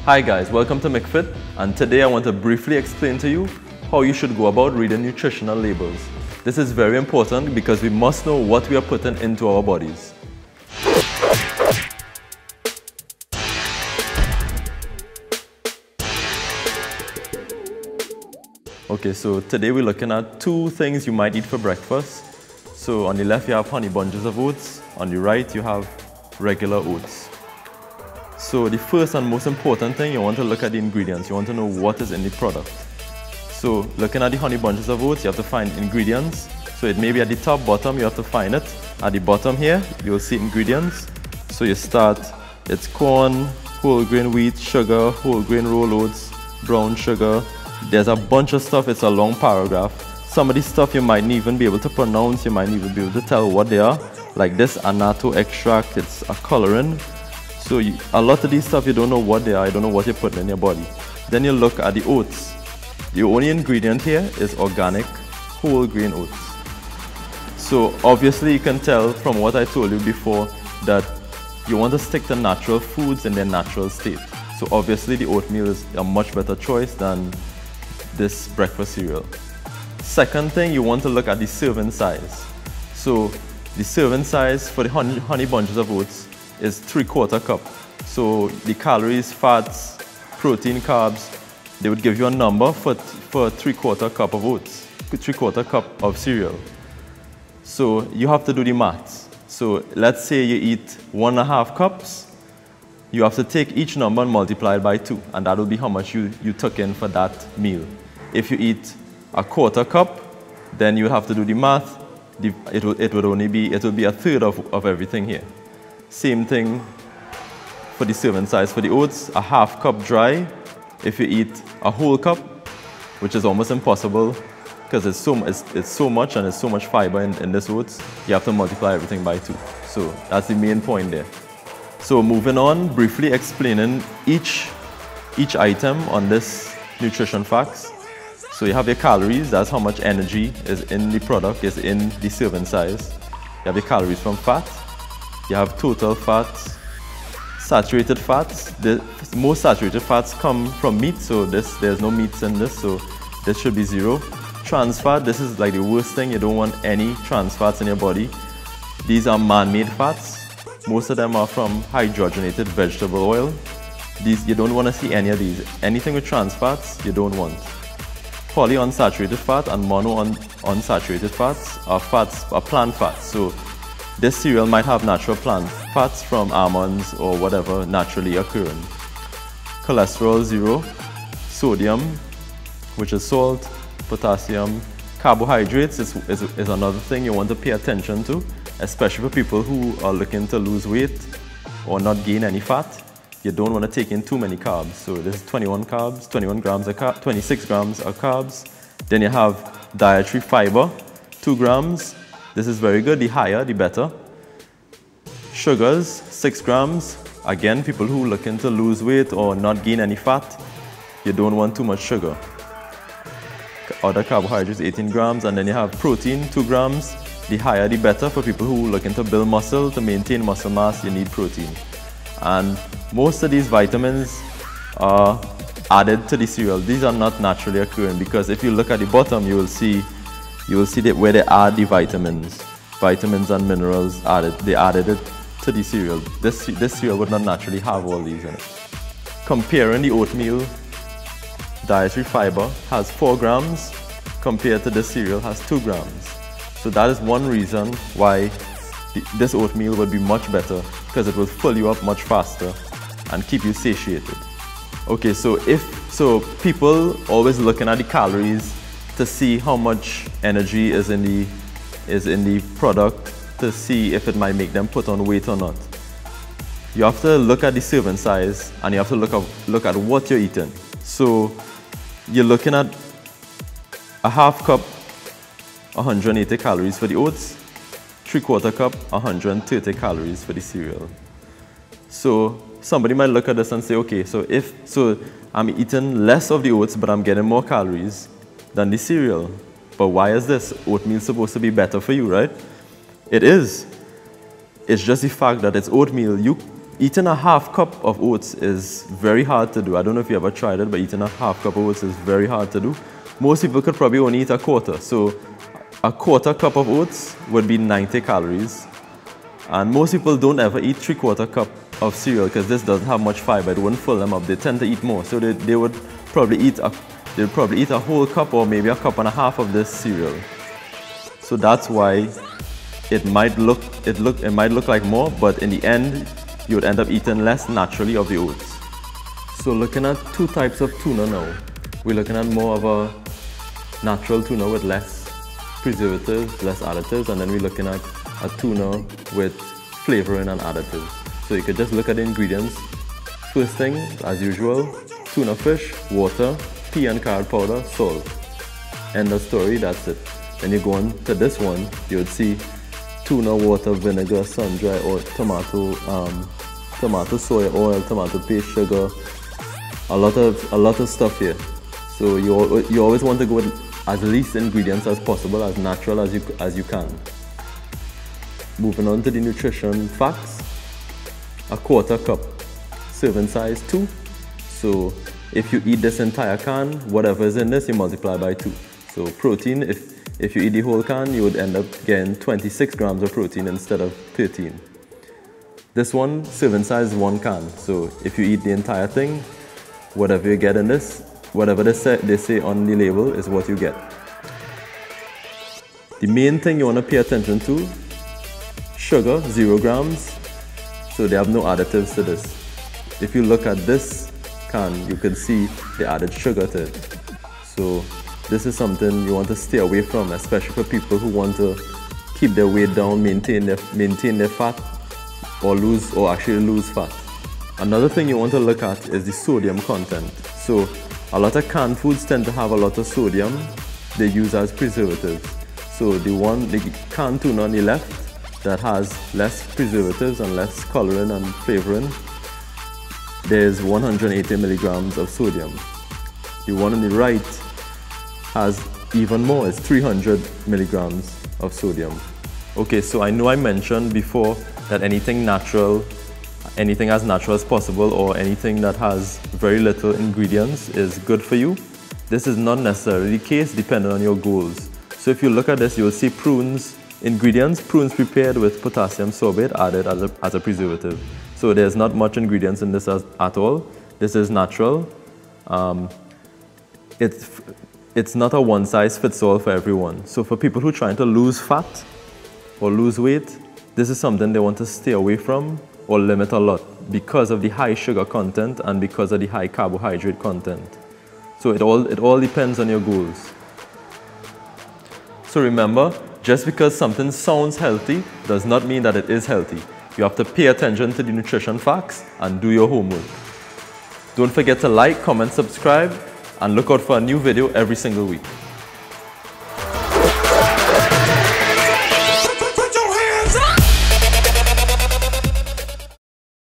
Hi guys, welcome to Mikfit, and today I want to briefly explain to you how you should go about reading nutritional labels. This is very important because we must know what we are putting into our bodies. Okay, so today we're looking at two things you might eat for breakfast. So on the left you have honey bunches of oats, on the right you have regular oats. So the first and most important thing, you want to look at the ingredients. You want to know what is in the product. So looking at the honey bunches of oats, you have to find ingredients. So it may be at the top, bottom, you have to find it. At the bottom here, you'll see ingredients. So you start, it's corn, whole grain wheat, sugar, whole grain roll oats, brown sugar. There's a bunch of stuff, it's a long paragraph. Some of the stuff you might not even be able to pronounce, you might not even be able to tell what they are. Like this annatto extract, it's a coloring. So a lot of these stuff you don't know what they are, you don't know what you're putting in your body. Then you look at the oats. The only ingredient here is organic whole grain oats. So obviously you can tell from what I told you before that you want to stick to natural foods in their natural state. So obviously the oatmeal is a much better choice than this breakfast cereal. Second thing, you want to look at the serving size. So the serving size for the honey bunches of oats is 3/4 cup. So the calories, fats, protein, carbs, they would give you a number for 3/4 cup of oats, 3/4 cup of cereal. So you have to do the maths. So let's say you eat 1.5 cups, you have to take each number and multiply it by 2, and that will be how much you took in for that meal. If you eat 1/4 cup, then you have to do the math. It will be 1/3 of everything here. Same thing for the serving size for the oats, 1/2 cup dry. If you eat a whole cup, which is almost impossible because it's so much and it's so much fiber in this oats, you have to multiply everything by 2. So that's the main point there. So moving on, briefly explaining each item on this nutrition facts. So you have your calories, that's how much energy is in the product, is in the serving size. You have your calories from fat. You have total fats, saturated fats. The most saturated fats come from meat, so there's no meats in this, so this should be 0. Trans fat, this is like the worst thing. You don't want any trans fats in your body. These are man-made fats. Most of them are from hydrogenated vegetable oil. You don't want to see any of these. Anything with trans fats, you don't want. Polyunsaturated fat and monounsaturated fats are plant fats. So this cereal might have natural plant fats from almonds or whatever naturally occurring. Cholesterol 0, sodium, which is salt, potassium. Carbohydrates is another thing you want to pay attention to, especially for people who are looking to lose weight or not gain any fat. You don't want to take in too many carbs. So this is 26 grams of carbs. Then you have dietary fiber, 2 grams. This is very good, the higher, the better. Sugars, 6 grams. Again, people who are looking to lose weight or not gain any fat, you don't want too much sugar. Other carbohydrates, 18 grams. And then you have protein, 2 grams. The higher, the better. For people who are looking to build muscle, to maintain muscle mass, you need protein. And most of these vitamins are added to the cereal. These are not naturally occurring, because if you look at the bottom, you will see that where they add the vitamins and minerals added. They added it to the cereal. This cereal would not naturally have all these in it. Comparing the oatmeal, dietary fiber has 4 grams compared to this cereal has 2 grams. So that is one reason why this oatmeal would be much better, because it will fill you up much faster and keep you satiated. Okay, so people always looking at the calories to see how much energy is in the product, to see if it might make them put on weight or not. You have to look at the serving size, and you have to look at what you're eating. So you're looking at 1/2 cup, 180 calories for the oats, 3/4 cup, 130 calories for the cereal. So somebody might look at this and say, okay, so I'm eating less of the oats, but I'm getting more calories than the cereal. But why is this? Oatmeal is supposed to be better for you, right? It is. It's just the fact that it's oatmeal. eating a half cup of oats is very hard to do. I don't know if you ever tried it, but eating a half cup of oats is very hard to do. Most people could probably only eat a quarter. So a quarter cup of oats would be 90 calories. And most people don't ever eat 3/4 cup of cereal because this doesn't have much fiber. It wouldn't fill them up. They tend to eat more. So they would probably eat a whole cup or maybe a cup and a half of this cereal. So that's why it might look like more, but in the end you would end up eating less naturally of the oats. So looking at two types of tuna now. We're looking at more of a natural tuna with less preservatives, less additives, and then we're looking at a tuna with flavoring and additives. So you could just look at the ingredients. First thing, as usual, tuna fish, water, pea and carrot powder, salt. End of story, that's it. Then you go on to this one, you would see tuna, water, vinegar, sun-dry oil, tomato, soy oil, tomato paste, sugar, a lot of stuff here. So you always want to go with as least ingredients as possible, as natural as you can. Moving on to the nutrition facts. A quarter cup, serving size 2. So if you eat this entire can, whatever is in this, you multiply by 2. So protein, if you eat the whole can, you would end up getting 26 grams of protein instead of 13. This one, serving size 1 can. So if you eat the entire thing, whatever you get in this, whatever they say on the label is what you get. The main thing you want to pay attention to, sugar, 0 grams. So they have no additives to this. If you look at this can, you can see they added sugar to it. So this is something you want to stay away from, especially for people who want to keep their weight down, maintain their fat, or actually lose fat. Another thing you want to look at is the sodium content. So a lot of canned foods tend to have a lot of sodium they use as preservatives. So the canned tuna on the left that has less preservatives and less coloring and flavoring, there's 180 milligrams of sodium. The one on the right has even more, it's 300 milligrams of sodium. Okay, so I know I mentioned before that anything as natural as possible, or anything that has very little ingredients is good for you. This is not necessarily the case depending on your goals. So if you look at this, you'll see prunes ingredients, prunes prepared with potassium sorbate added as a preservative. So there's not much ingredients in this at all. This is natural. It's not a one-size-fits-all for everyone. So for people who are trying to lose fat or lose weight, this is something they want to stay away from or limit a lot because of the high sugar content and because of the high carbohydrate content. So it all depends on your goals. So remember, just because something sounds healthy does not mean that it is healthy. You have to pay attention to the nutrition facts and do your homework. Don't forget to like, comment, subscribe, and look out for a new video every single week.